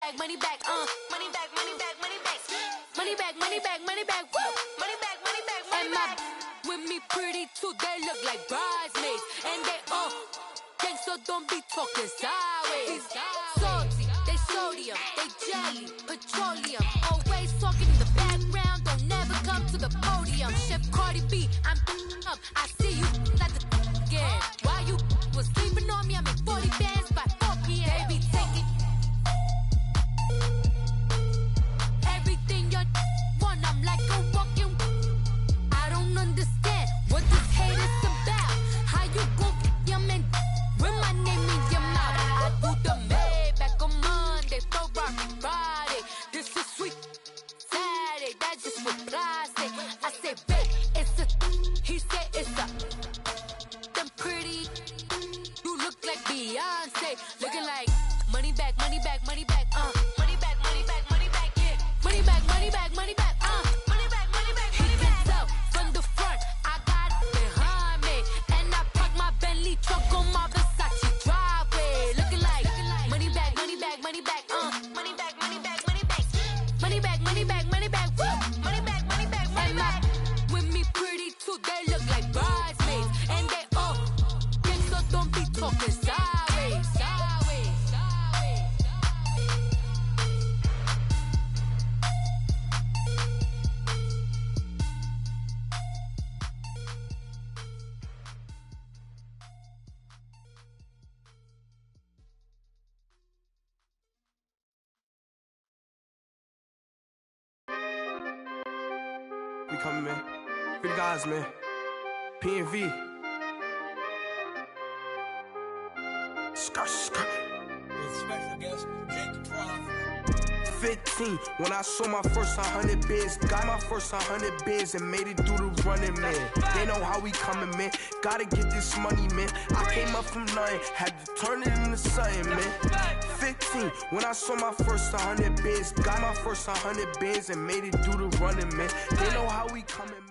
back, money back, money back, money back, money back, money back, money back, money back, woo, money back, money back, money back. With me pretty too, they look like bridesmaids, and they gang, so don't be talking sideways. Salty, they sodium, they jelly, petroleum, always talking in the background, don't never come to the podium. Chef Cardi B, I'm up, I see you like the again. Why you was sleeping on me? I'm in 40 bands by 4 p.m. They be taking everything you want. I'm like a walking. I don't understand what this hate is about. How you gon' your man with my name in your mouth? I do the Maybach on Monday, for Rocky Friday. This is sweet Saturday, that's just what I say. I say, babe, it's a. He said it's a. Them pretty. You look like Beyonce, looking like money back, money back, money back, money back, money back, money back, yeah, money back, money back, money back, money back, money back, money back. He can tell from the front, I got it behind me, and I park my Bentley truck on my Versace driveway, looking like money back, money back, money back, money back, money back, money back, money back, money back, money back, woo, money back, money back, money back. With me pretty too, they look like bridesmaids, and they gang, so don't be talking sideways, sideways, sideways. We coming, man. Free the guys, man. P&V. Skirt. Special guest, Jake 15, when I saw my first 100 bids, got my first 100 bids and made it through the running, man. They know how we coming, man. Gotta get this money, man. I came up from nothing, had to turn it into something, man. 15, when I saw my first 100 bids, got my first 100 bids and made it through the running, man. They know how we coming, man.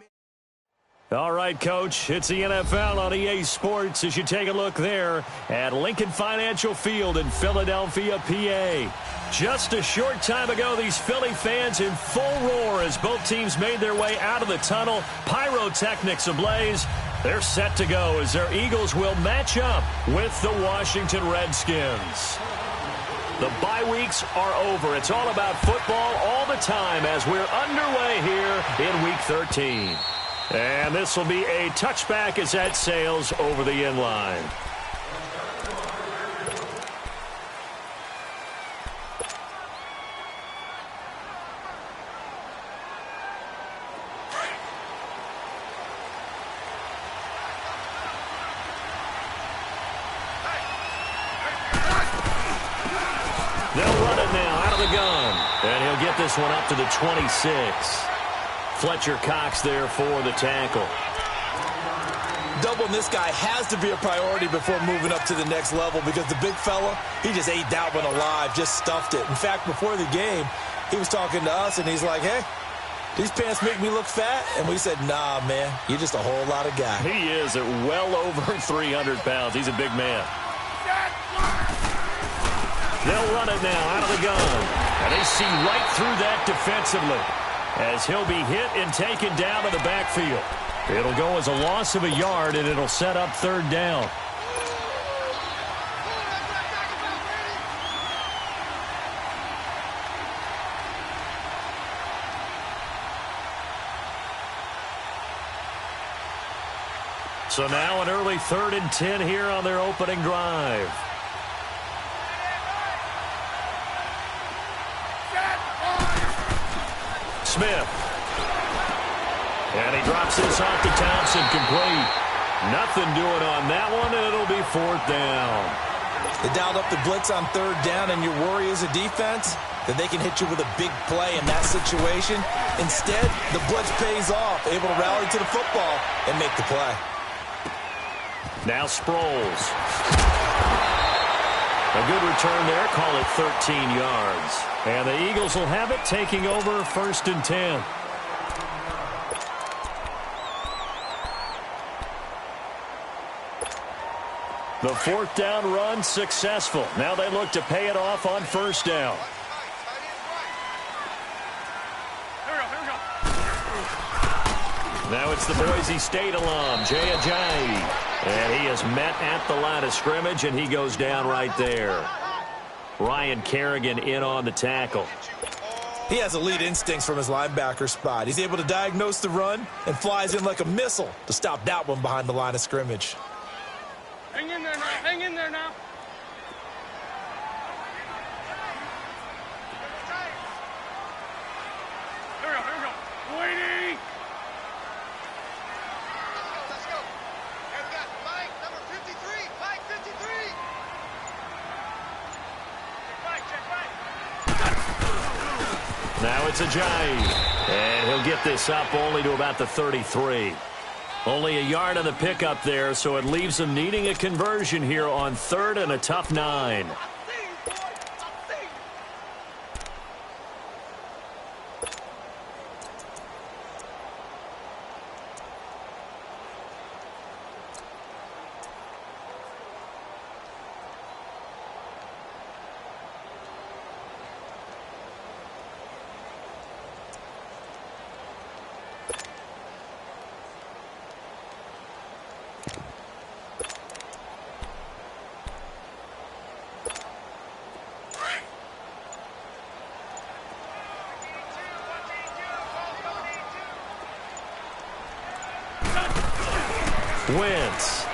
All right, Coach, it's the NFL on EA Sports as you take a look there at Lincoln Financial Field in Philadelphia, PA. Just a short time ago, these Philly fans in full roar as both teams made their way out of the tunnel. Pyrotechnics ablaze. They're set to go as their Eagles will match up with the Washington Redskins. The bye weeks are over. It's all about football all the time as we're underway here in Week 13. And this will be a touchback as that sails over the end line. They'll run it now out of the gun. And he'll get this one up to the 26. Fletcher Cox there for the tackle. Doubling this guy has to be a priority before moving up to the next level because the big fella, he just ate that one alive, just stuffed it. In fact, before the game, he was talking to us, and he's like, hey, these pants make me look fat? And we said, nah, man, you're just a whole lot of guy. He is at well over 300 pounds. He's a big man. They'll run it now out of the gun. And they see right through that defensively as he'll be hit and taken down to the backfield. It'll go as a loss of a yard, and it'll set up third down. So now an early 3rd and 10 here on their opening drive. Smith. And he drops this off to Thompson, complete. Nothing doing on that one, and it'll be 4th down. They dialed up the blitz on 3rd down, and your worry as a defense that they can hit you with a big play in that situation. Instead, the blitz pays off, able to rally to the football and make the play. Now Sproles. A good return there, call it 13 yards. And the Eagles will have it, taking over 1st and 10. The 4th down run successful. Now they look to pay it off on 1st down. Now it's the Boise State alum, Jay Ajayi. And he is met at the line of scrimmage, and he goes down right there. Ryan Kerrigan in on the tackle. He has elite instincts from his linebacker spot. He's able to diagnose the run and flies in like a missile to stop that one behind the line of scrimmage. Hang in there now. Hang in there now. Here we go. Here we go. Waiting. Let's go. Here we got Mike, number 53. Mike, 53. Check Mike. Now it's Ajayi. And he'll get this up only to about the 33. Only a yard on the pickup there, so it leaves him needing a conversion here on 3rd and a tough 9. Wentz.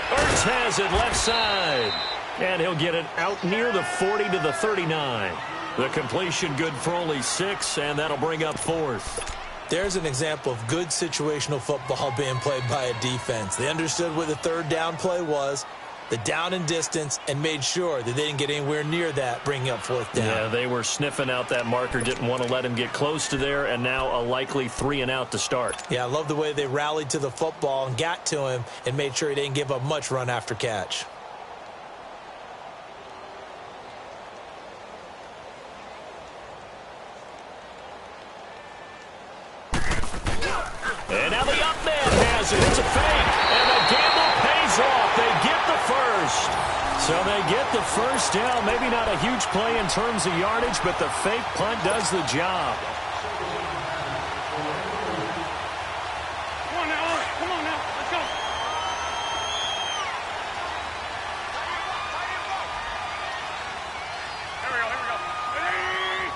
Ertz has it left side. And he'll get it out near the 40 to the 39. The completion good for only 6, and that'll bring up 4th. There's an example of good situational football being played by a defense. They understood where the 3rd down play was, the down and distance, and made sure that they didn't get anywhere near that, bringing up 4th down. Yeah, they were sniffing out that marker, didn't want to let him get close to there, and now a likely 3 and out to start. Yeah, I love the way they rallied to the football and got to him and made sure he didn't give up much run after catch. And now the up man has it. It's a fake, and the gamble pays off. They get the first. So they get the first down. Maybe not a huge play in terms of yardage, but the fake punt does the job. Come on now. Come on now. Let's go. Here we go. Here we go. Ready?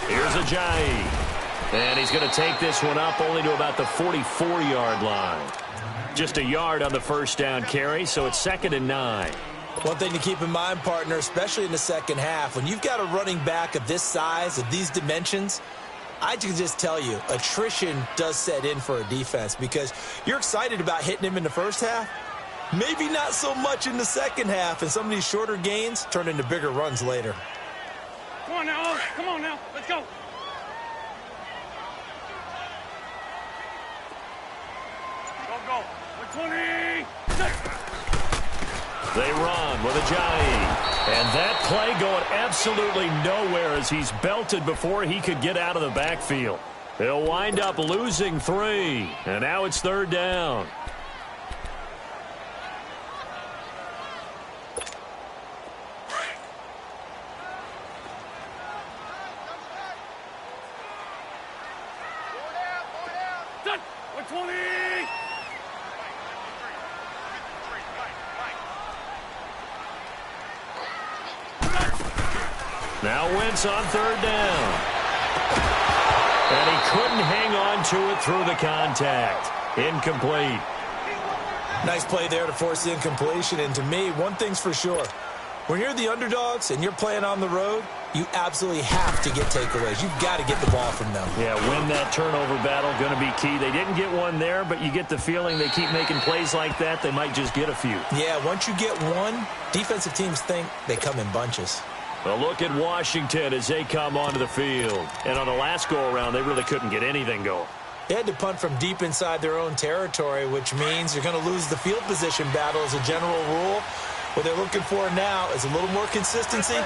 Here's Ajayi. And he's going to take this one up only to about the 44-yard line. Just a yard on the first down carry, so it's 2nd and 9. One thing to keep in mind, partner, especially in the second half, when you've got a running back of this size, of these dimensions, I can just tell you, attrition does set in for a defense because you're excited about hitting him in the first half. Maybe not so much in the second half, and some of these shorter gains turn into bigger runs later. Come on now. Come on now. Let's go. Go, go. 20. They run with Ajayi. And that play going absolutely nowhere as he's belted before he could get out of the backfield. He'll wind up losing 3. And now it's 3rd down. Done. 20. Now Wentz on 3rd down. And he couldn't hang on to it through the contact. Incomplete. Nice play there to force the incompletion. And to me, one thing's for sure. When you're the underdogs and you're playing on the road, you absolutely have to get takeaways. You've got to get the ball from them. Yeah, win that turnover battle, going to be key. They didn't get one there, but you get the feeling they keep making plays like that, they might just get a few. Yeah, once you get one, defensive teams think they come in bunches. A look at Washington as they come onto the field. And on the last go-around, they really couldn't get anything going. They had to punt from deep inside their own territory, which means you're going to lose the field position battle as a general rule. What they're looking for now is a little more consistency,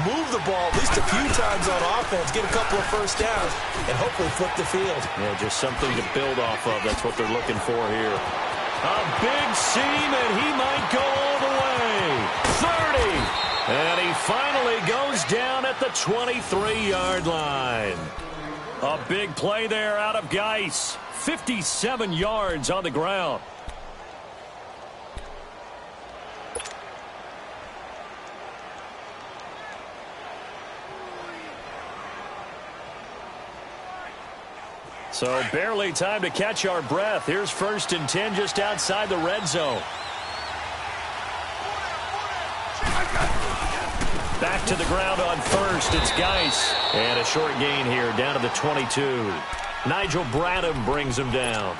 move the ball at least a few times on offense, get a couple of first downs, and hopefully flip the field. Yeah, just something to build off of. That's what they're looking for here. A big seam, and he might go all the way. 30. And he finally goes down at the 23-yard line. A big play there out of Geis. 57 yards on the ground. So barely time to catch our breath. Here's 1st and 10 just outside the red zone. Back to the ground on 1st. It's Geis. And a short gain here down to the 22. Nigel Bradham brings him down.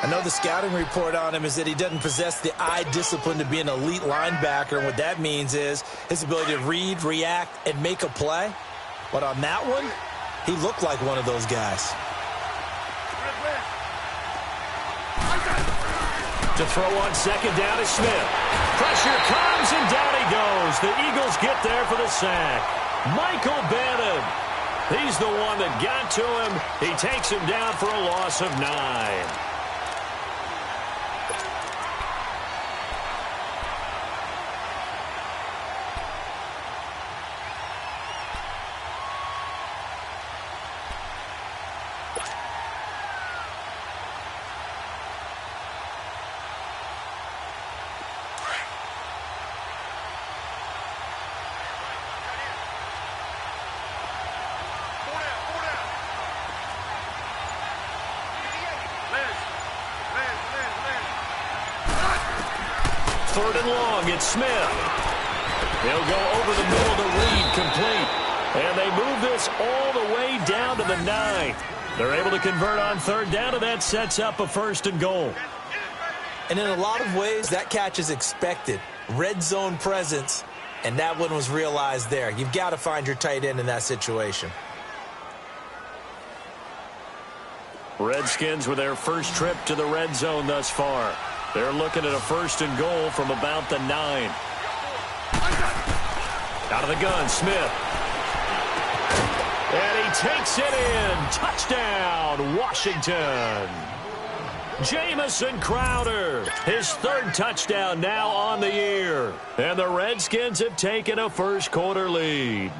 I know the scouting report on him is that he doesn't possess the eye discipline to be an elite linebacker. And what that means is his ability to read, react, and make a play. But on that one, he looked like one of those guys. To throw on 2nd down is Smith. Pressure comes, and down he goes. The Eagles get there for the sack. Michael Bannon. He's the one that got to him. He takes him down for a loss of 9. Third and long, it's Smith. He'll go over the middle to Reed, complete. And they move this all the way down to the 9. They're able to convert on 3rd down, and that sets up a 1st and goal. And in a lot of ways, that catch is expected. Red zone presence, and that one was realized there. You've got to find your tight end in that situation. Redskins with their first trip to the red zone thus far. They're looking at a 1st and goal from about the 9. Out of the gun, Smith. And he takes it in. Touchdown, Washington. Jamison Crowder, his 3rd touchdown now on the year. And the Redskins have taken a first-quarter lead.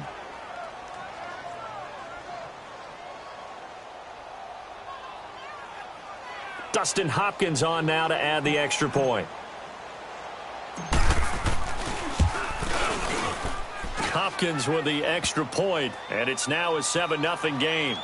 Dustin Hopkins on now to add the extra point. Hopkins with the extra point, and it's now a 7-0 game.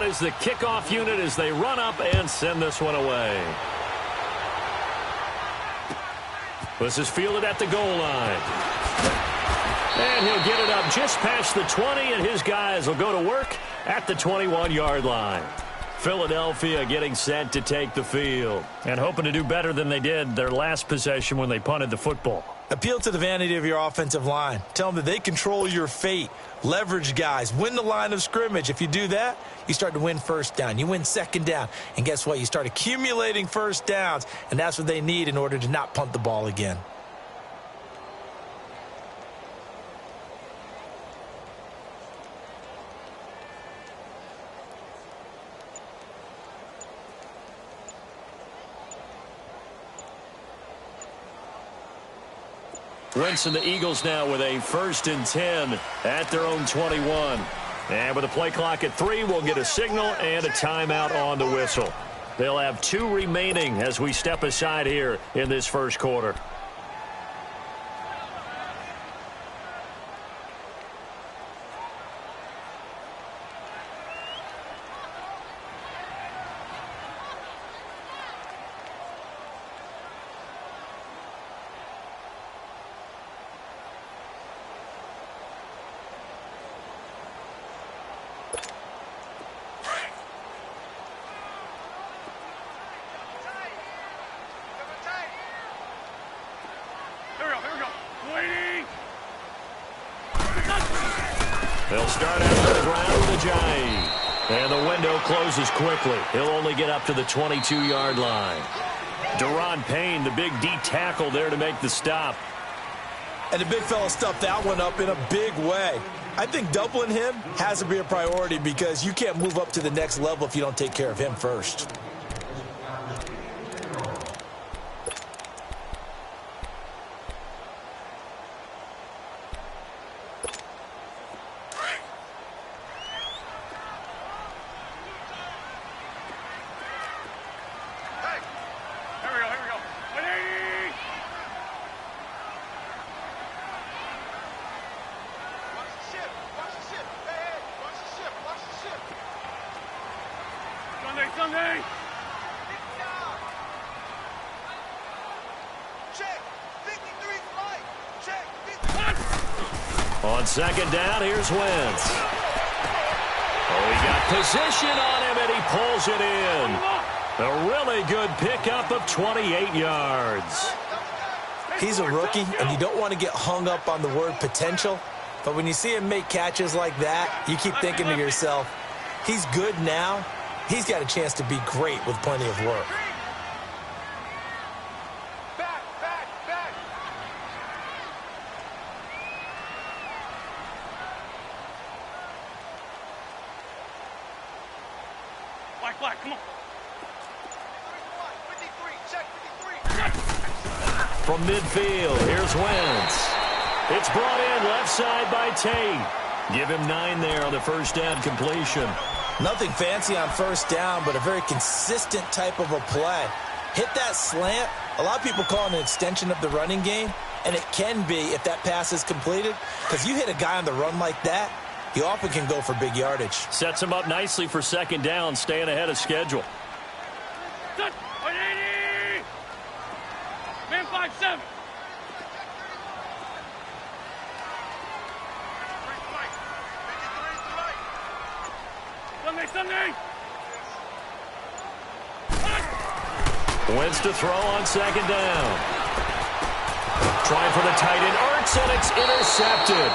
Is the kickoff unit as they run up and send this one away. This is fielded at the goal line. And he'll get it up just past the 20, and his guys will go to work at the 21-yard line. Philadelphia getting set to take the field and hoping to do better than they did their last possession when they punted the football. Appeal to the vanity of your offensive line. Tell them that they control your fate. Leverage guys. Win the line of scrimmage. If you do that, you start to win 1st down. You win 2nd down. And guess what? You start accumulating 1st downs. And that's what they need in order to not punt the ball again. Wentz and the Eagles now with a 1st and 10 at their own 21. And with a play clock at 3, we'll get a signal and a timeout on the whistle. They'll have 2 remaining as we step aside here in this first quarter. They'll start out on the ground with a jive. And the window closes quickly. He'll only get up to the 22-yard line. Deron Payne, the big D tackle there to make the stop. And the big fella stuffed that one up in a big way. I think doubling him has to be a priority because you can't move up to the next level if you don't take care of him first. Sunday. Check. 53 flight. Check. 53. On second down, here's Wentz. Oh, he got position on him, and he pulls it in. A really good pickup of 28 yards. He's a rookie, and you don't want to get hung up on the word potential. But when you see him make catches like that, you keep thinking to yourself, he's good now. He's got a chance to be great with plenty of work. Back. Black, come on. 53, check 53. From midfield, here's Wentz. It's brought in left side by Tate. Give him 9 there on the first down completion. Nothing fancy on first down, but a very consistent type of a play. Hit that slant. A lot of people call it an extension of the running game, and it can be if that pass is completed, because you hit a guy on the run like that, he often can go for big yardage. Sets him up nicely for second down, staying ahead of schedule. Man 5-7. Sunday. Wentz to throw on second down. Trying for the tight end, Ertz, and it's intercepted.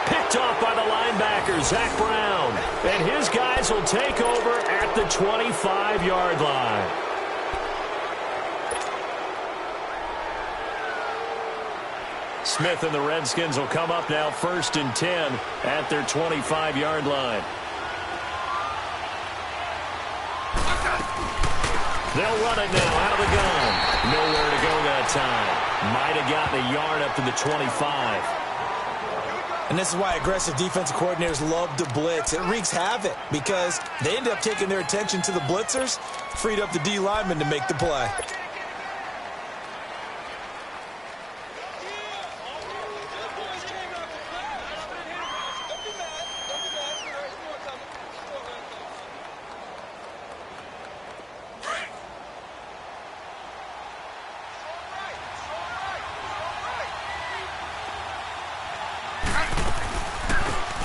Picked off by the linebacker, Zach Brown. And his guys will take over at the 25-yard line. Smith and the Redskins will come up now 1st and 10 at their 25-yard line. They'll run it now out of the gun. Nowhere to go that time. Might have gotten a yard up to the 25. And this is why aggressive defensive coordinators love to blitz. It wreaks havoc because they end up taking their attention to the blitzers, freed up the D lineman to make the play.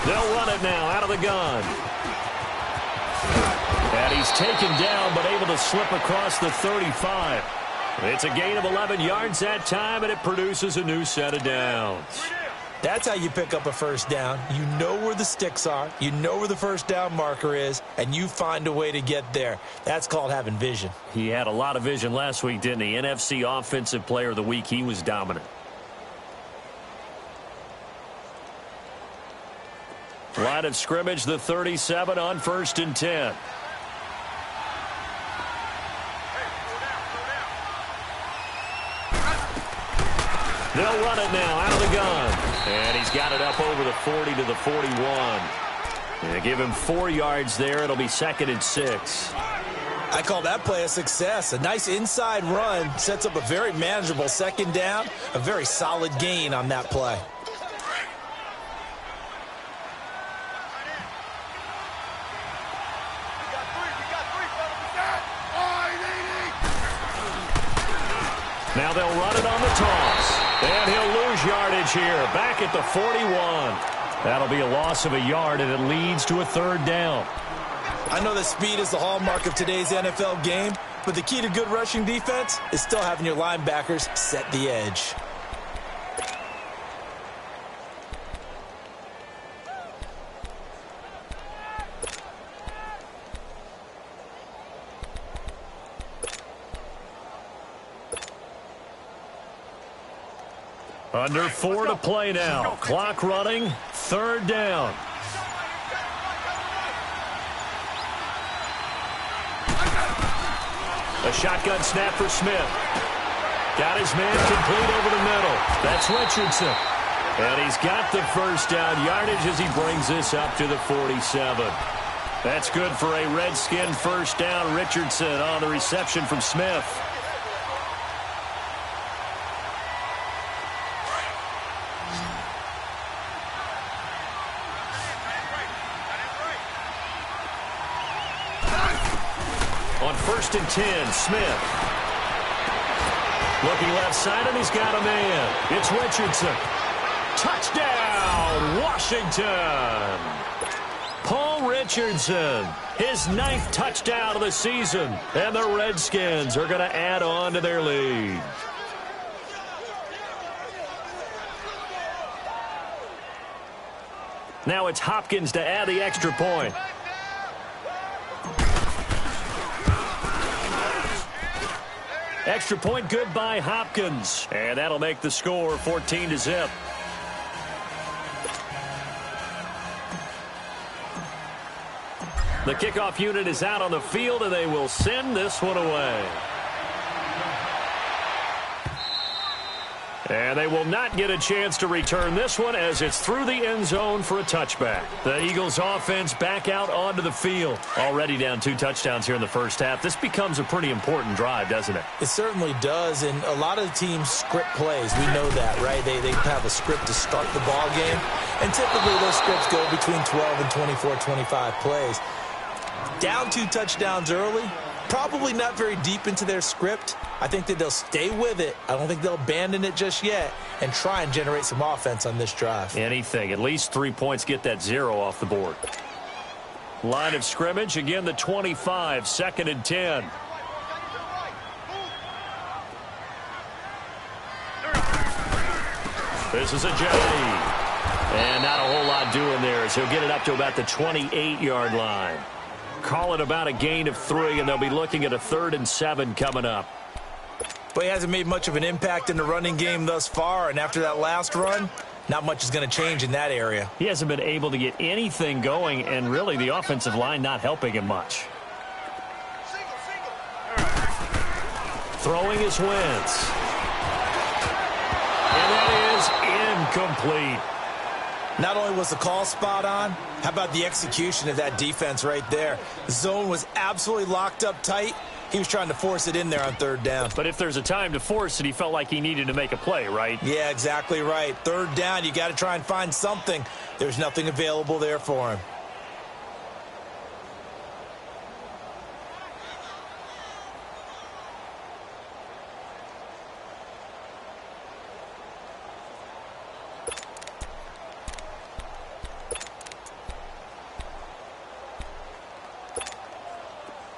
They'll run it now out of the gun. And he's taken down but able to slip across the 35. It's a gain of 11 yards that time, and it produces a new set of downs. That's how you pick up a first down. You know where the sticks are. You know where the first down marker is, and you find a way to get there. That's called having vision. He had a lot of vision last week, didn't he? NFC Offensive Player of the Week. He was dominant. Line of scrimmage, the 37 on 1st and 10. They'll run it now out of the gun. And he's got it up over the 40 to the 41. And give him 4 yards there. It'll be 2nd and 6. I call that play a success. A nice inside run sets up a very manageable second down. A very solid gain on that play. Now they'll run it on the toss. And he'll lose yardage here. Back at the 41. That'll be a loss of a yard, and it leads to a 3rd down. I know that speed is the hallmark of today's NFL game, but the key to good rushing defense is still having your linebackers set the edge. Under 4 to play now. Clock running. 3rd down. A shotgun snap for Smith. Got his man complete over the middle. That's Richardson. And he's got the first down yardage as he brings this up to the 47. That's good for a Redskin first down. Richardson on the reception from Smith. On 1st and 10, Smith. Looking left side, and he's got a man. It's Richardson. Touchdown, Washington. Paul Richardson, his 9th touchdown of the season. And the Redskins are going to add on to their lead. Now it's Hopkins to add the extra point. Extra point good by Hopkins. And that'll make the score 14-0. The kickoff unit is out on the field, and they will send this one away. And they will not get a chance to return this one as it's through the end zone for a touchback. The Eagles offense back out onto the field. Already down 2 touchdowns here in the first half. This becomes a pretty important drive, doesn't it? It certainly does, and a lot of teams script plays. We know that, right? They have a script to start the ball game, and typically those scripts go between 12 and 24, 25 plays. Down 2 touchdowns early, probably not very deep into their script. I think that they'll stay with it. I don't think they'll abandon it just yet and try and generate some offense on this drive. Anything. At least 3 points, get that 0 off the board. Line of scrimmage, again the 25, 2nd and 10. This is a J. And not a whole lot doing there as he'll get it up to about the 28-yard line. Call it about a gain of 3, and they'll be looking at a 3rd and 7 coming up. But he hasn't made much of an impact in the running game thus far, and after that last run, not much is going to change in that area. He hasn't been able to get anything going, and really the offensive line not helping him much. Throwing is Wentz. And that is incomplete. Not only was the call spot on, how about the execution of that defense right there? The zone was absolutely locked up tight. He was trying to force it in there on 3rd down. But if there's a time to force it, he felt like he needed to make a play, right? Yeah, exactly right. 3rd down, you got to try and find something. There's nothing available there for him.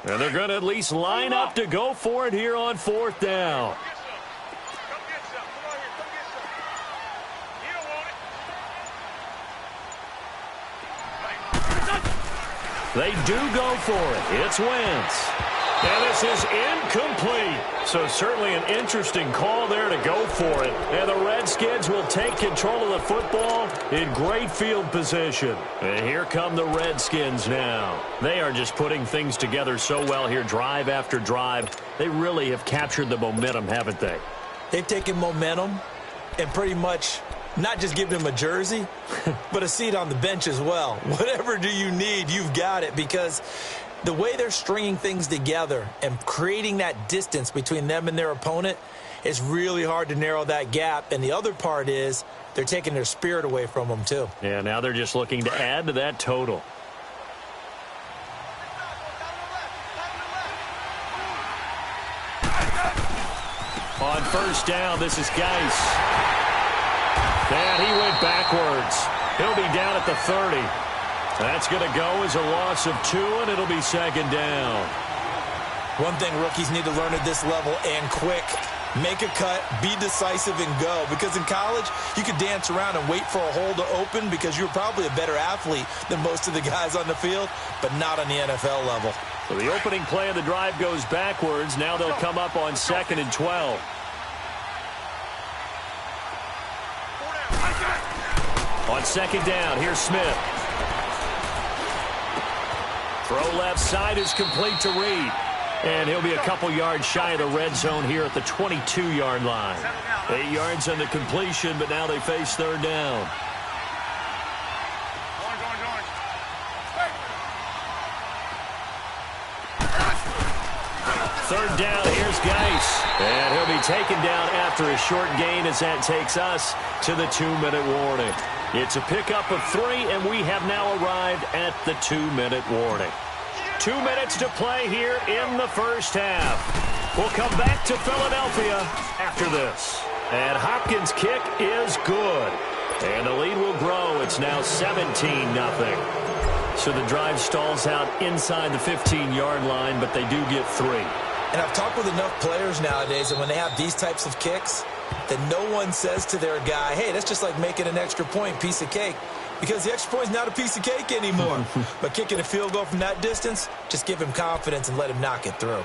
And they're going to at least line up to go for it here on 4th down. They do go for it. It's Wentz. And this is incomplete. So certainly an interesting call there to go for it. And the Redskins will take control of the football in great field position. And here come the Redskins now. They are just putting things together so well here, drive after drive. They really have captured the momentum, haven't they? They've taken momentum and pretty much not just given him a jersey, but a seat on the bench as well. Whatever do you need, you've got it, because the way they're stringing things together and creating that distance between them and their opponent is really hard to narrow that gap. And the other part is they're taking their spirit away from them, too. Yeah, now they're just looking to add to that total. On 1st down, this is Geis. And he went backwards. He'll be down at the 30. That's going to go as a loss of 2, and it'll be 2nd down. One thing rookies need to learn at this level, and quick, make a cut, be decisive, and go. Because in college, you could dance around and wait for a hole to open because you're probably a better athlete than most of the guys on the field, but not on the NFL level. So the opening play of the drive goes backwards. Now they'll come up on 2nd and 12. On second down, here's Smith. Throw left side is complete to Reed. And he'll be a couple yards shy of the red zone here at the 22-yard line. 8 yards on the completion, but now they face third down. Third down, here's Geis. And he'll be taken down after a short gain as that takes us to the 2-minute warning. It's a pickup of 3, and we have now arrived at the 2-minute warning. 2 minutes to play here in the first half. We'll come back to Philadelphia after this. And Hopkins' kick is good. And the lead will grow. It's now 17-0. So the drive stalls out inside the 15-yard line, but they do get 3. And I've talked with enough players nowadays that when they have these types of kicks, that no one says to their guy, hey, that's just like making an extra point, piece of cake. Because the extra point is not a piece of cake anymore. But kicking a field goal from that distance, just give him confidence and let him knock it through.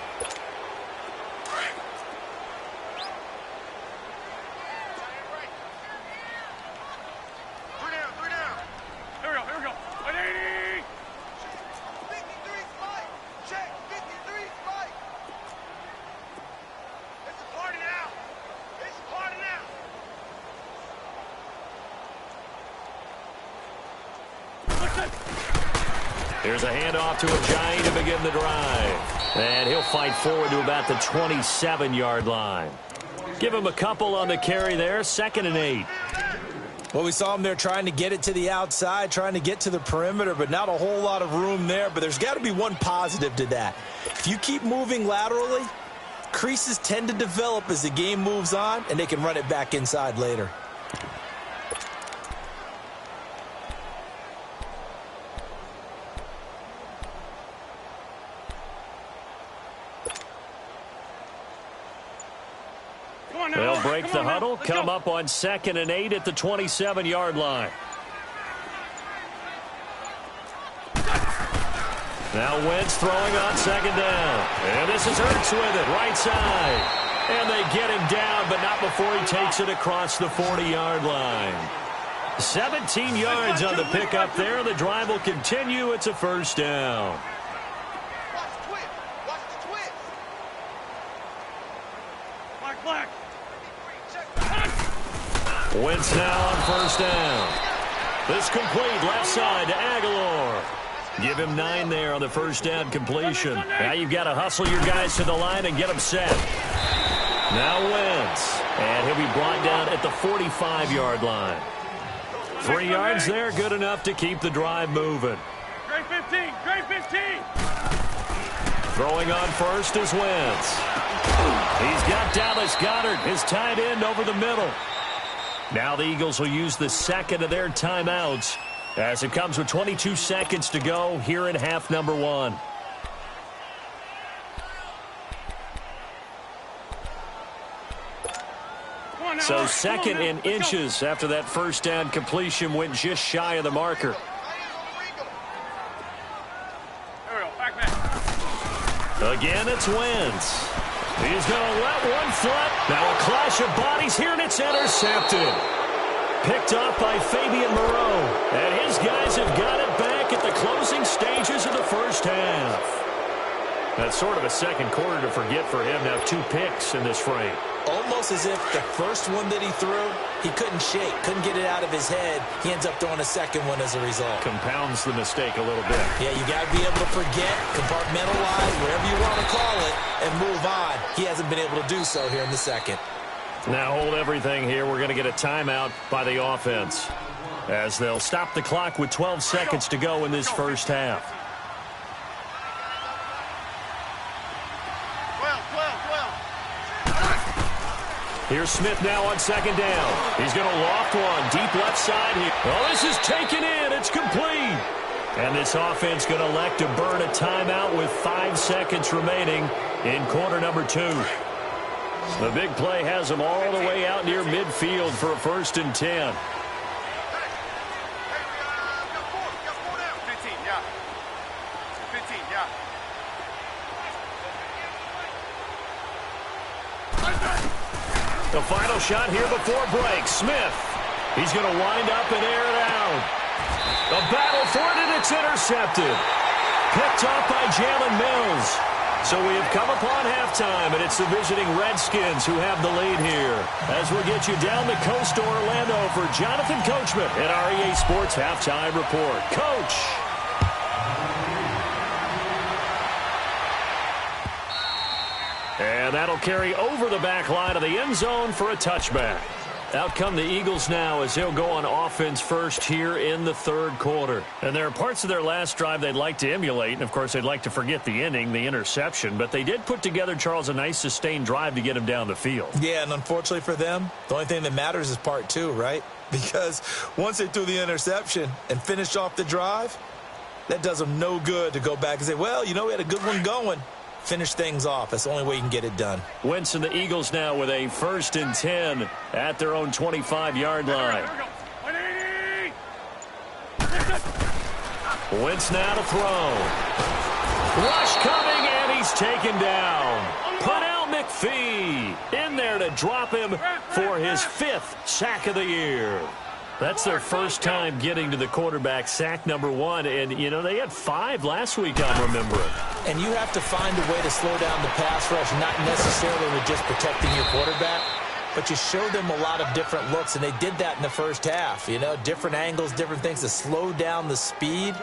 Here's a handoff to Ajayi to begin the drive. And he'll fight forward to about the 27-yard line. Give him a couple on the carry there. 2nd and 8. Well, we saw him there trying to get it to the outside, trying to get to the perimeter, but not a whole lot of room there. But there's got to be one positive to that. If you keep moving laterally, creases tend to develop as the game moves on, and they can run it back inside later. They'll break the huddle, come up on 2nd and 8 at the 27-yard line. Now Wentz throwing on 2nd down. And this is Hurts with it, right side. And they get him down, but not before he takes it across the 40-yard line. 17 yards on the pickup there. The drive will continue. It's a first down. Wentz now on first down. This complete left side to Aguilar. Give him 9 there on the first down completion. Now you've got to hustle your guys to the line and get them set. Now Wentz. And he'll be brought down at the 45-yard line. 3 yards there, good enough to keep the drive moving. Great 15, great 15. Throwing on first is Wentz. He's got Dallas Goedert, his tight end, over the middle. Now the Eagles will use the 2nd of their timeouts as it comes with 22 seconds to go here in half number 1. So 2nd and inches after that first down completion went just shy of the marker. Again, it's Wentz. He's going to let one flip. Now a clash of bodies here, and it's intercepted. Picked off by Fabian Moreau. And his guys have got it back at the closing stages of the first half. That's sort of a second quarter to forget for him. Now 2 picks in this frame. Almost as if the first one that he threw, he couldn't shake, couldn't get it out of his head. He ends up throwing a second one as a result. Compounds the mistake a little bit. Yeah, you got to be able to forget, compartmentalize, whatever you want to call it, and move on. He hasn't been able to do so here in the second. Now hold everything here. We're going to get a timeout by the offense as they'll stop the clock with 12 seconds to go in this first half. 12. Here's Smith now on 2nd down. He's going to loft one deep left side here. Oh, this is taken in. It's complete. And this offense going to elect to burn a timeout with 5 seconds remaining in quarter number 2. The big play has them all the way out near midfield for a 1st and 10. The final shot here before break. Smith. He's going to wind up and air it out. The battle for it, and it's intercepted. Picked off by Jalen Mills. So we have come upon halftime, and it's the visiting Redskins who have the lead here. As we get you down the coast to Orlando for Jonathan Coachman at our EA Sports Halftime Report. Coach. And that'll carry over the back line of the end zone for a touchback. Out come the Eagles now as they'll go on offense first here in the third quarter. And there are parts of their last drive they'd like to emulate. And, of course, they'd like to forget the inning, the interception. But they did put together, Charles, a nice sustained drive to get him down the field. Yeah, and unfortunately for them, the only thing that matters is part two, right? Because once they threw the interception and finished off the drive, that does them no good to go back and say, well, you know, we had a good one going. Finish things off. That's the only way you can get it done. Wentz and the Eagles now with a 1st and 10 at their own 25-yard line. Wentz now to throw. Rush coming, and he's taken down. Pernell McPhee in there to drop him for his 5th sack of the year. That's their first time getting to the quarterback, sack number 1. And, you know, they had 5 last week, I'm remembering. And you have to find a way to slow down the pass rush, not necessarily just protecting your quarterback, but you show them a lot of different looks, and they did that in the first half. You know, different angles, different things to slow down the speed.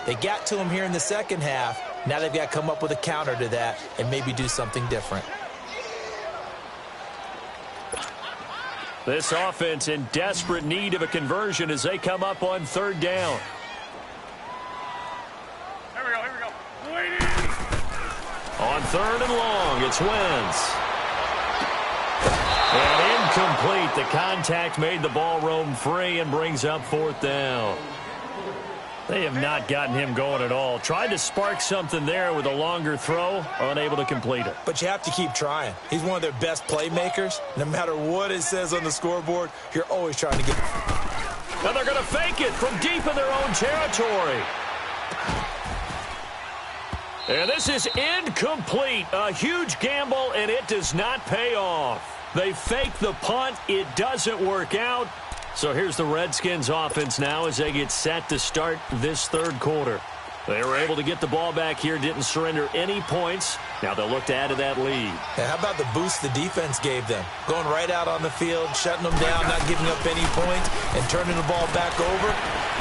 They got to him here in the second half. Now they've got to come up with a counter to that and maybe do something different. This offense in desperate need of a conversion as they come up on 3rd down. Here we go. On 3rd and long, it's Wentz. And incomplete. The contact made the ball roam free and brings up 4th down. They have not gotten him going at all. Tried to spark something there with a longer throw, unable to complete it. But you have to keep trying. He's one of their best playmakers. No matter what it says on the scoreboard, you're always trying to get... And they're going to fake it from deep in their own territory. And this is incomplete. A huge gamble, and it does not pay off. They fake the punt. It doesn't work out. So here's the Redskins offense now as they get set to start this 3rd quarter. They were able to get the ball back here, didn't surrender any points. Now they'll look to add to that lead. Yeah, how about the boost the defense gave them? Going right out on the field, shutting them down, not giving up any points, and turning the ball back over.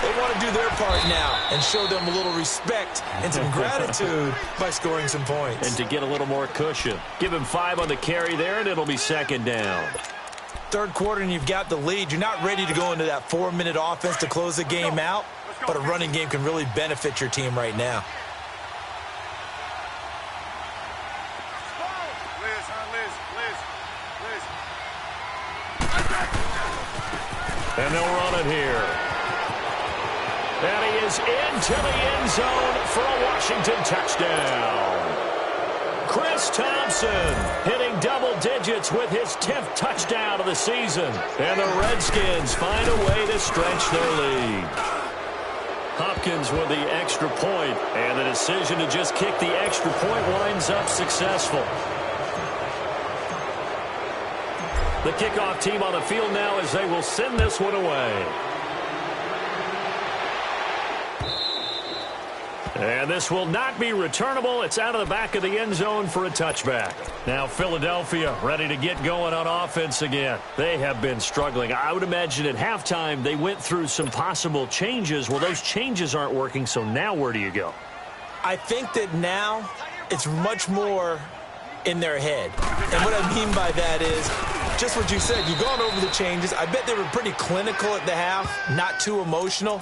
They want to do their part now and show them a little respect and some gratitude by scoring some points. And to get a little more cushion. Give him 5 on the carry there, and it'll be 2nd down. 3rd quarter, and you've got the lead. You're not ready to go into that 4-minute offense to close the game out, but a running game can really benefit your team right now. And they'll run it here. And he is into the end zone for a Washington touchdown. Chris Thompson hitting double digits with his 10th touchdown of the season. And the Redskins find a way to stretch their lead. Hopkins with the extra point, and the decision to just kick the extra point winds up successful. The kickoff team on the field now as they will send this one away. And this will not be returnable. It's out of the back of the end zone for a touchback. Now Philadelphia ready to get going on offense again. They have been struggling. I would imagine at halftime they went through some possible changes. Well, those changes aren't working, so now where do you go? I think that now it's much more in their head. And what I mean by that is just what you said. You've gone over the changes. I bet they were pretty clinical at the half, not too emotional.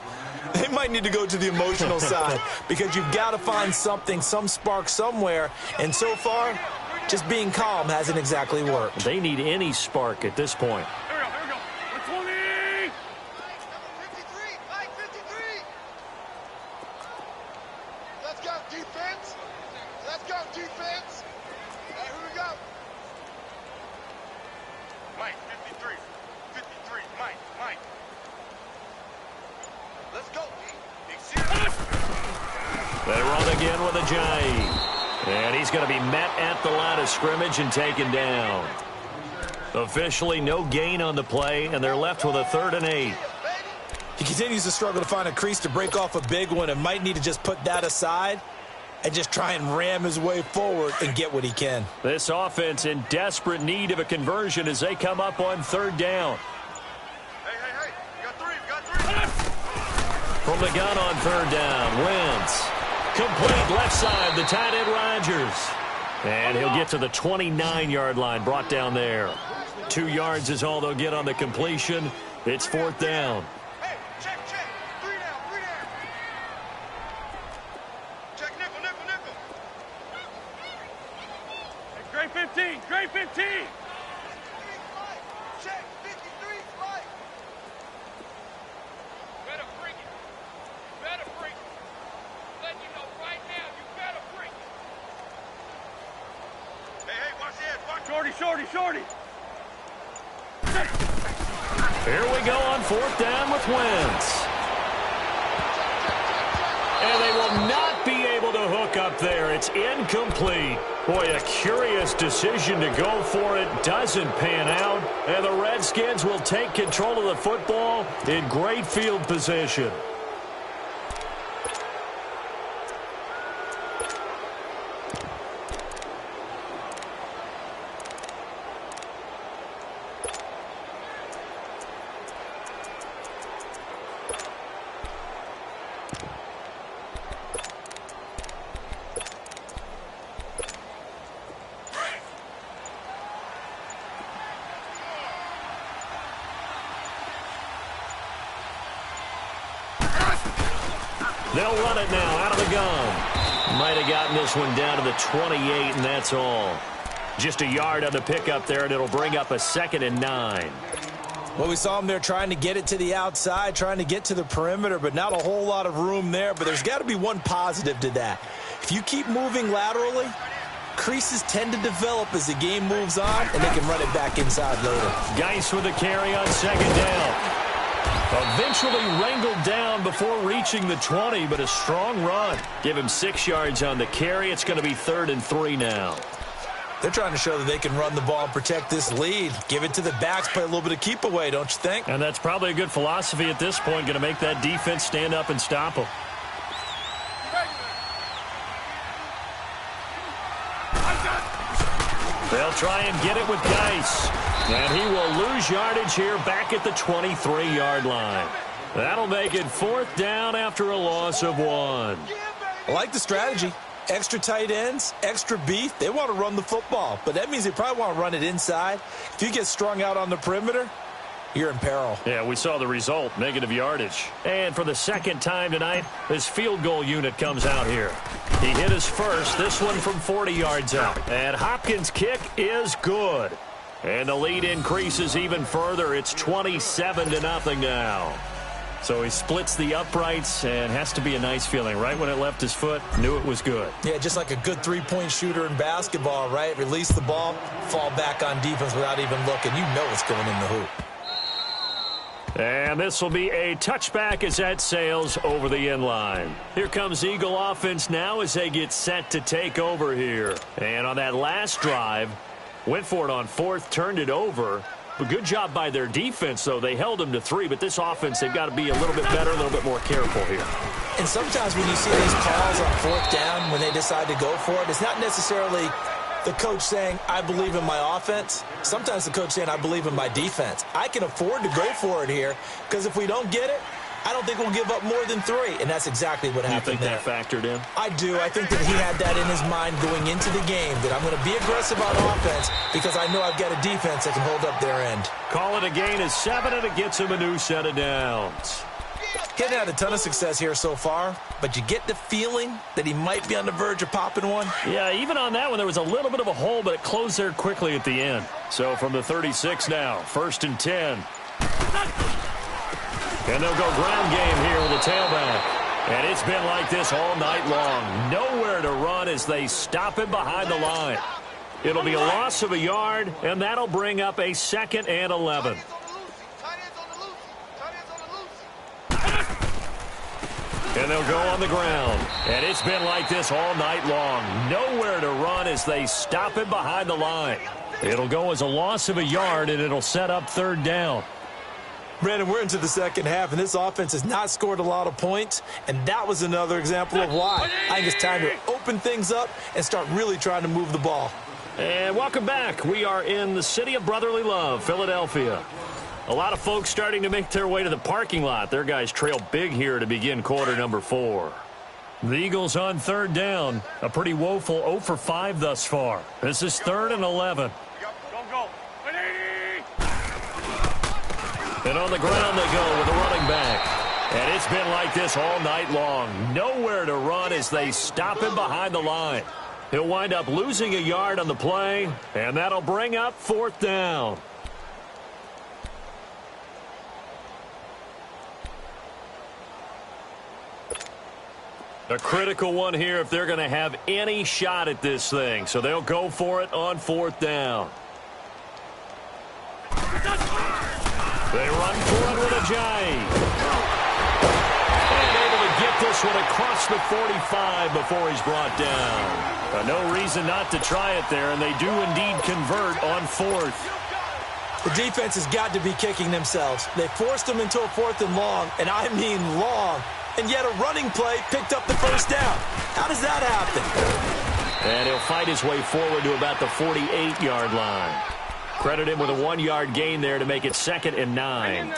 They might need to go to the emotional side because you've got to find something, some spark somewhere. And so far, just being calm hasn't exactly worked. They need any spark at this point. Here we go. 120. 53. Mike 53. Let's go, defense. Let's go, defense. Hey, here we go. Mike 53. 53. Mike. Let's go, Big serious. They run again with Ajayi. And he's going to be met at the line of scrimmage and taken down. Officially no gain on the play, and they're left with a 3rd and 8. He continues to struggle to find a crease to break off a big one and might need to just put that aside and just try and ram his way forward and get what he can. This offense in desperate need of a conversion as they come up on third down. Hey, you got three. From the gun on third down, Wentz. Complete left side, the tight end Rodgers. And he'll get to the 29-yard line, brought down there. 2 yards is all they'll get on the completion. It's fourth down. Hey, check. 3 down. Check nickel. Hey, Gray 15. Check, 53, Spike. Better bring it. Let you know right now, you better bring it. Hey, watch the edge. Shorty. Here we go on fourth down with Wentz. And they will not be able to hook up there. It's incomplete. Boy, a curious decision to go for it. Doesn't pan out. And the Redskins will take control of the football in great field position. They'll run it now out of the gun. Might have gotten this one down to the 28, and that's all. Just a yard on the pickup there, and it'll bring up a 2nd and 9. Well, we saw him there trying to get it to the outside, trying to get to the perimeter, but not a whole lot of room there. But there's got to be one positive to that. If you keep moving laterally, creases tend to develop as the game moves on, and they can run it back inside later. Geis with a carry on second down. Eventually wrangled down before reaching the 20, but a strong run. Give him 6 yards on the carry. It's going to be 3rd and 3 now. They're trying to show that they can run the ball and protect this lead. Give it to the backs, play a little bit of keep away, don't you think? And that's probably a good philosophy at this point, going to make that defense stand up and stop them. They'll try and get it with Geis. And he will lose yardage here back at the 23-yard line. That'll make it 4th down after a loss of 1. I like the strategy. Extra tight ends, extra beef. They want to run the football, but that means they probably want to run it inside. If you get strung out on the perimeter, you're in peril. Yeah, we saw the result, negative yardage. And for the second time tonight, his field goal unit comes out here. He hit his first, this one from 40 yards out. And Hopkins' kick is good. And the lead increases even further. It's 27-0 now. So he splits the uprights, and has to be a nice feeling. Right when it left his foot, knew it was good. Yeah, just like a good three-point shooter in basketball, right? Release the ball, fall back on defense without even looking. You know it's going in the hoop. And this will be a touchback as that sails over the end line. Here comes Eagle offense now as they get set to take over here. And on that last drive, went for it on 4th, turned it over. A good job by their defense, though. They held them to 3, but this offense, they've got to be a little bit better, a little bit more careful here. And sometimes when you see these calls on 4th down, when they decide to go for it, it's not necessarily the coach saying, I believe in my offense. Sometimes the coach saying, I believe in my defense. I can afford to go for it here, because if we don't get it, I don't think we'll give up more than 3, and that's exactly what happened there. You think that factored in? I do. I think that he had that in his mind going into the game, that I'm going to be aggressive on offense because I know I've got a defense that can hold up their end. Call it a gain of 7, and it gets him a new set of downs. He hasn't had a ton of success here so far, but you get the feeling that he might be on the verge of popping one. Yeah, even on that one, there was a little bit of a hole, but it closed there quickly at the end. So from the 36 now, 1st and 10. And they'll go ground game here with the tailback. And it's been like this all night long. Nowhere to run as they stop him behind the line. It'll be a loss of a yard, and that'll bring up a 2nd and 11. And they'll go on the ground. And it's been like this all night long. Nowhere to run as they stop him behind the line. It'll go as a loss of a yard, and it'll set up 3rd down. Brandon, we're into the second half, and this offense has not scored a lot of points, and that was another example of why. I think it's time to open things up and start really trying to move the ball. And welcome back. We are in the city of brotherly love, Philadelphia. A lot of folks starting to make their way to the parking lot. Their guys trail big here to begin quarter number 4. The Eagles on third down. A pretty woeful 0 for 5 thus far. This is 3rd and 11. And on the ground they go with a running back. And it's been like this all night long. Nowhere to run as they stop him behind the line. He'll wind up losing a yard on the play, and that'll bring up 4th down. A critical one here if they're going to have any shot at this thing. So they'll go for it on 4th down. They run for it with a jive. And able to get this one across the 45 before he's brought down. No reason not to try it there, and they do indeed convert on 4th. The defense has got to be kicking themselves. They forced them into a 4th and long, and I mean long. And yet a running play picked up the first down. How does that happen? And he'll fight his way forward to about the 48-yard line. Credit him with a 1-yard gain there to make it 2nd and 9.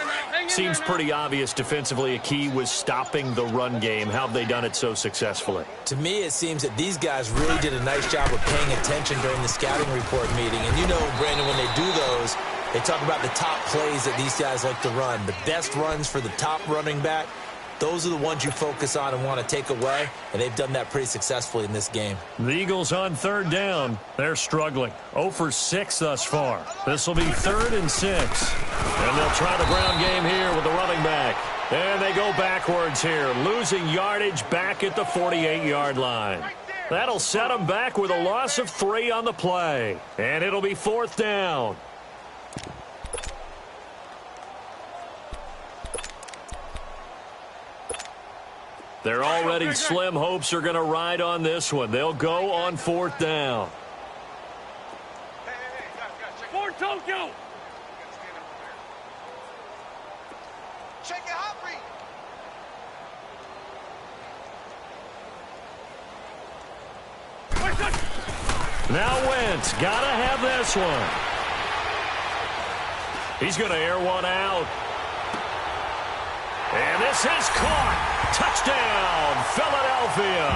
Seems pretty obvious defensively a key was stopping the run game. How have they done it so successfully? To me, it seems that these guys really did a nice job of paying attention during the scouting report meeting. And you know, Brandon, when they do those, they talk about the top plays that these guys like to run. The best runs for the top running back. Those are the ones you focus on and want to take away, and they've done that pretty successfully in this game. The Eagles on third down. They're struggling. 0 for 6 thus far. This will be 3rd and 6. And they'll try the ground game here with the running back. And they go backwards here, losing yardage back at the 48-yard line. That'll set them back with a loss of 3 on the play. And it'll be 4th down. Their already slim hopes are going to ride on this one. They'll go on 4th down. For Tokyo. Check it out, Reed. Now Wentz, gotta have this one. He's going to air one out. And this is caught. Touchdown, Philadelphia.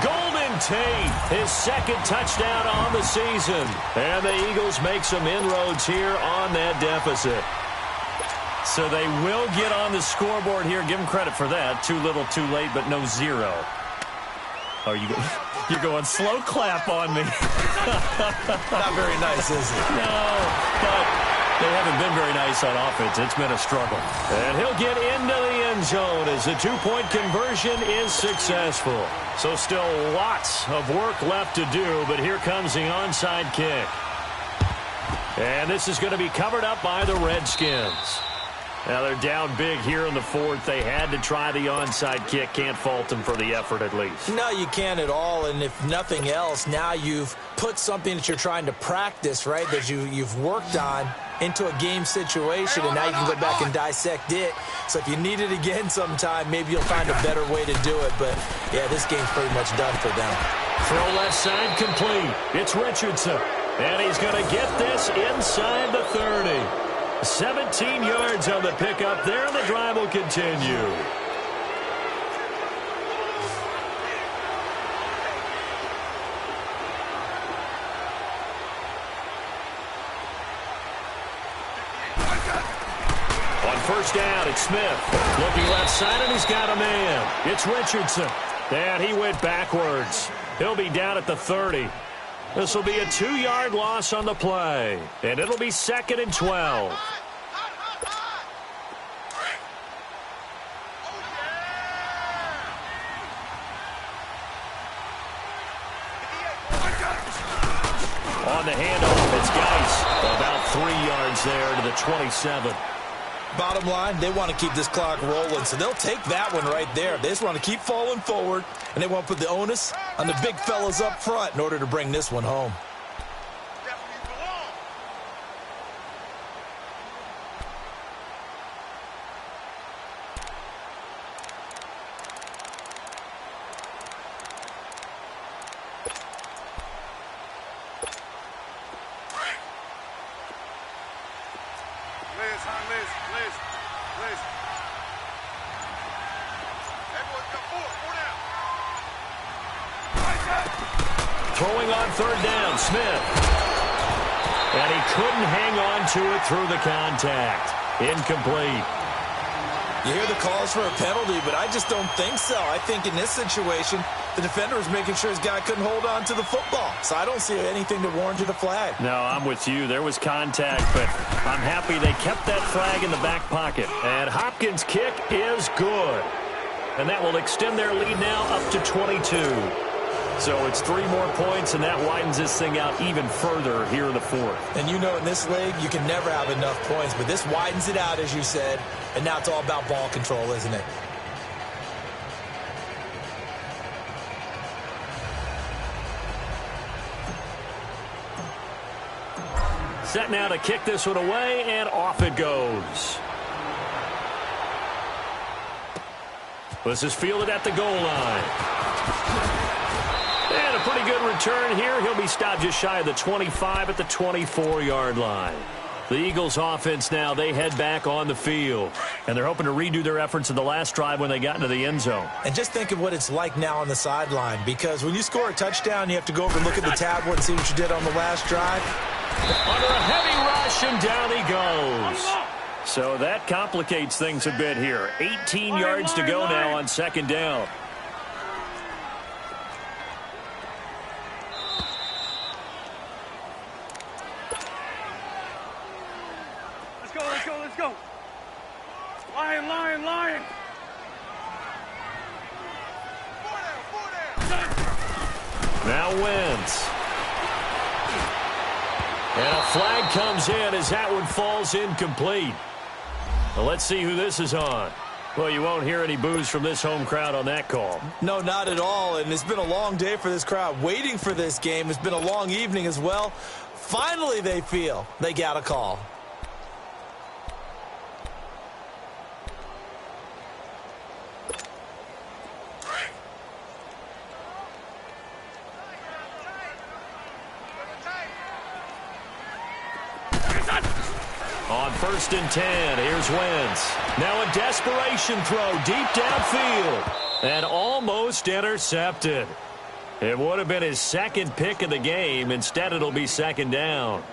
Golden Tate, his 2nd touchdown on the season. And the Eagles make some inroads here on that deficit. So they will get on the scoreboard here. Give them credit for that. Too little, too late, but no 0. Oh, you're going slow clap on me. Not very nice, is it? No, but they haven't been very nice on offense. It's been a struggle. And he'll get into the end zone as the 2-point conversion is successful. So still lots of work left to do, but here comes the onside kick. And this is going to be covered up by the Redskins. Now they're down big here in the 4th. They had to try the onside kick. Can't fault them for the effort at least. No, you can't at all. And if nothing else, now you've put something that you're trying to practice, right, that you've worked on into a game situation, and now you can go back and dissect it. So if you need it again sometime, maybe you'll find a better way to do it. But, yeah, this game's pretty much done for them. Throw left side complete. It's Richardson. And he's going to get this inside the 30. 17 yards on the pickup there, and the drive will continue. On first down, it's Smith. Looking left side, and he's got a man. It's Richardson. And he went backwards. He'll be down at the 30. This will be a 2-yard loss on the play. And it'll be 2nd and 12. On the handoff, it's Geis. About 3 yards there to the 27. Bottom line, they want to keep this clock rolling, so they'll take that one right there. They just want to keep falling forward, and they want to put the onus on the big fellas up front in order to bring this one home. Throwing on third down, Smith. And he couldn't hang on to it through the contact. Incomplete. You hear the calls for a penalty, but I just don't think so. I think in this situation, the defender was making sure his guy couldn't hold on to the football. So I don't see anything to warrant a flag. No, I'm with you. There was contact, but I'm happy they kept that flag in the back pocket. And Hopkins' kick is good. And that will extend their lead now up to 22. So it's 3 more points, and that widens this thing out even further here in the fourth. And you know in this league, you can never have enough points, but this widens it out, as you said, and now it's all about ball control, isn't it? Set now to kick this one away, and off it goes. This is fielded at the goal line. And a pretty good return here. He'll be stopped just shy of the 25 at the 24-yard line. The Eagles offense now, they head back on the field. And they're hoping to redo their efforts in the last drive when they got into the end zone. And just think of what it's like now on the sideline, because when you score a touchdown, you have to go over and look at the tablet and see what you did on the last drive. Under a heavy rush, and down he goes. So that complicates things a bit here. 18 yards to go now on second down. Let's go. Lion. Now Wentz. And a flag comes in as that one falls incomplete. Well, let's see who this is on. Well, you won't hear any boos from this home crowd on that call. No, not at all. And it's been a long day for this crowd waiting for this game. It's been a long evening as well. Finally, they feel they got a call. On 1st and 10, here's Wentz. Now a desperation throw deep downfield and almost intercepted. It would have been his second pick of the game. Instead, it'll be second down.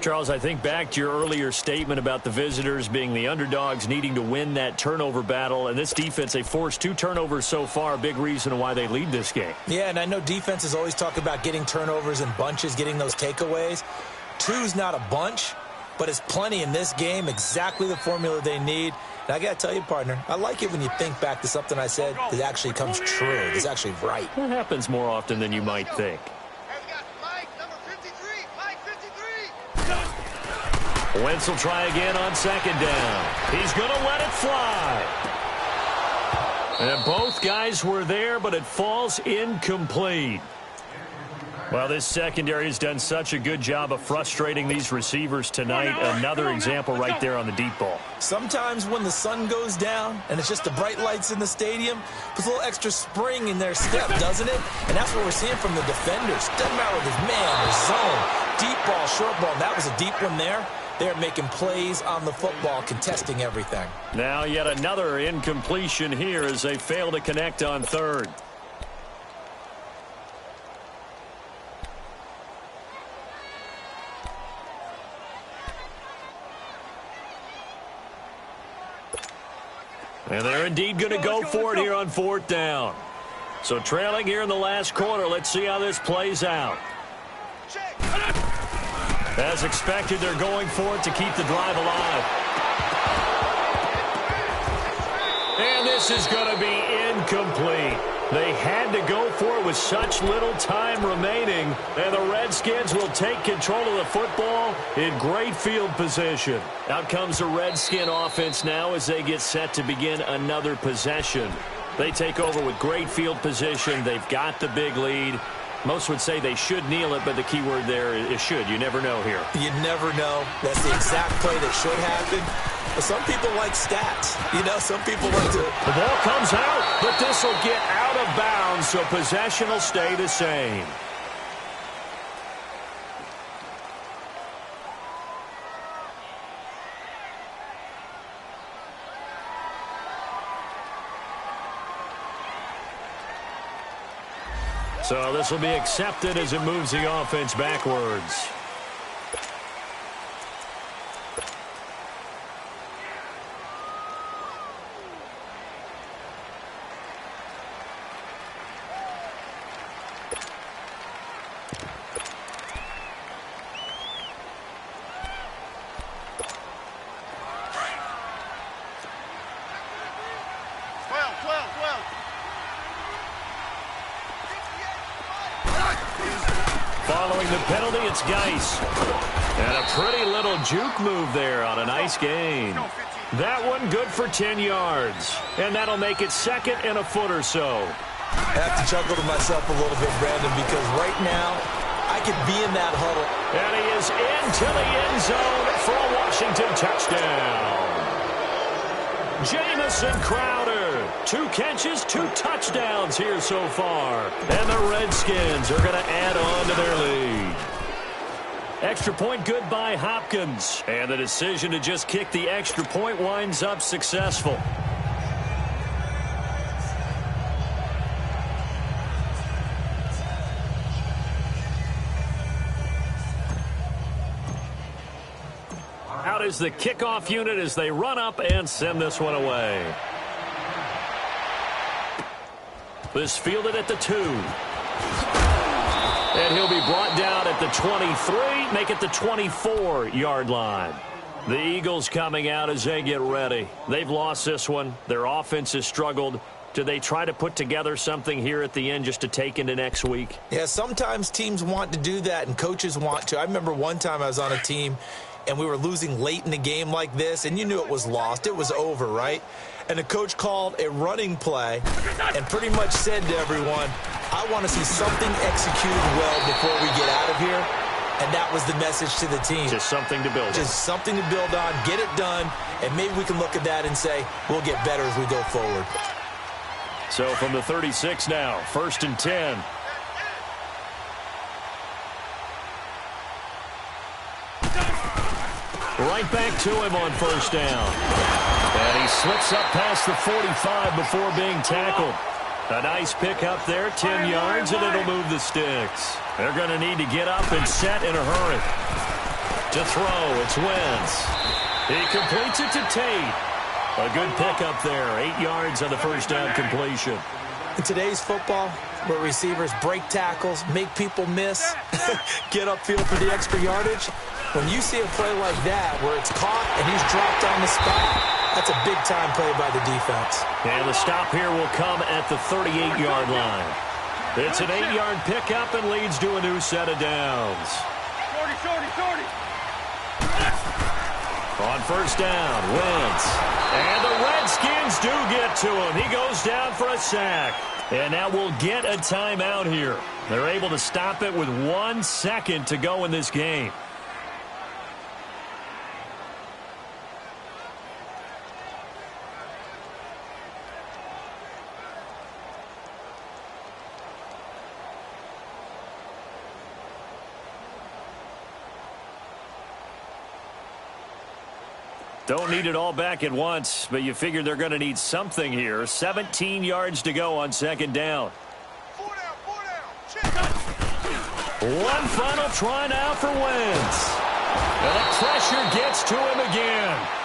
Charles, I think back to your earlier statement about the visitors being the underdogs needing to win that turnover battle. And this defense, they forced 2 turnovers so far, a big reason why they lead this game. Yeah, and I know defenses always talk about getting turnovers in bunches, getting those takeaways. 2's not a bunch, but it's plenty in this game, exactly the formula they need. And I got to tell you, partner, I like it when you think back to something I said that actually comes true. It's actually right. That happens more often than you might think. And we got Mike, number 53. Mike 53. Wentz will try again on second down. He's going to let it fly. And both guys were there, but it falls incomplete. Well, this secondary has done such a good job of frustrating these receivers tonight. Another example right there on the deep ball. Sometimes when the sun goes down and it's just the bright lights in the stadium, puts a little extra spring in their step, doesn't it? And that's what we're seeing from the defenders. Doesn't matter with his man, his zone, deep ball, short ball. That was a deep one there. They're making plays on the football, contesting everything. Now yet another incompletion here as they fail to connect on third. And they're indeed going to go for it here on 4th down. So trailing here in the last quarter. Let's see how this plays out. As expected, they're going for it to keep the drive alive. And this is going to be incomplete. They had to go for it with such little time remaining. And the Redskins will take control of the football in great field position. Out comes the Redskin offense now as they get set to begin another possession. They take over with great field position. They've got the big lead. Most would say they should kneel it, but the key word there is should. You never know here. You never know. That's the exact play that should happen. But some people like stats. You know, some people like to... The ball comes out, but this will get out of bounds, so possession will stay the same. So this will be accepted as it moves the offense backwards. Following the penalty, it's Geis. And a pretty little juke move there on a nice gain. That one good for 10 yards. And that'll make it second and a foot or so. I have to chuckle to myself a little bit, Brandon, because right now I could be in that huddle. And he is into the end zone for a Washington touchdown. Jamison Crowder, 2 catches, 2 touchdowns here so far. And the Redskins are going to add on to their lead. Extra point good by Hopkins. And the decision to just kick the extra point winds up successful. Out is the kickoff unit as they run up and send this one away. This fielded at the 2. And he'll be brought down at the 23, make it the 24-yard line. The Eagles coming out as they get ready. They've lost this one. Their offense has struggled. Do they try to put together something here at the end just to take into next week? Yeah, sometimes teams want to do that and coaches want to. I remember one time I was on a team and we were losing late in the game like this, and you knew it was lost. It was over, right? And the coach called a running play and pretty much said to everyone, I want to see something executed well before we get out of here. And that was the message to the team. Just something to build on. Just something to build on, get it done, and maybe we can look at that and say, we'll get better as we go forward. So from the 36 now, 1st and 10. Right back to him on 1st down. And he slips up past the 45 before being tackled. A nice pick up there, 10 yards, and it'll move the sticks. They're going to need to get up and set in a hurry. To throw, it's Wentz. He completes it to Tate. A good pick up there, 8 yards on the 1st down completion. In today's football, where receivers break tackles, make people miss, get upfield for the extra yardage, when you see a play like that where it's caught and he's dropped on the spot, that's a big-time play by the defense. And the stop here will come at the 38-yard line. It's an 8-yard pickup and leads to a new set of downs. Shorty. On 1st down, Wentz. And the Redskins do get to him. He goes down for a sack. And now we'll get a timeout here. They're able to stop it with 1 second to go in this game. Don't need it all back at once, but you figure they're going to need something here. 17 yards to go on 2nd down. 4 down. Check. One final try now for Wentz. And the pressure gets to him again.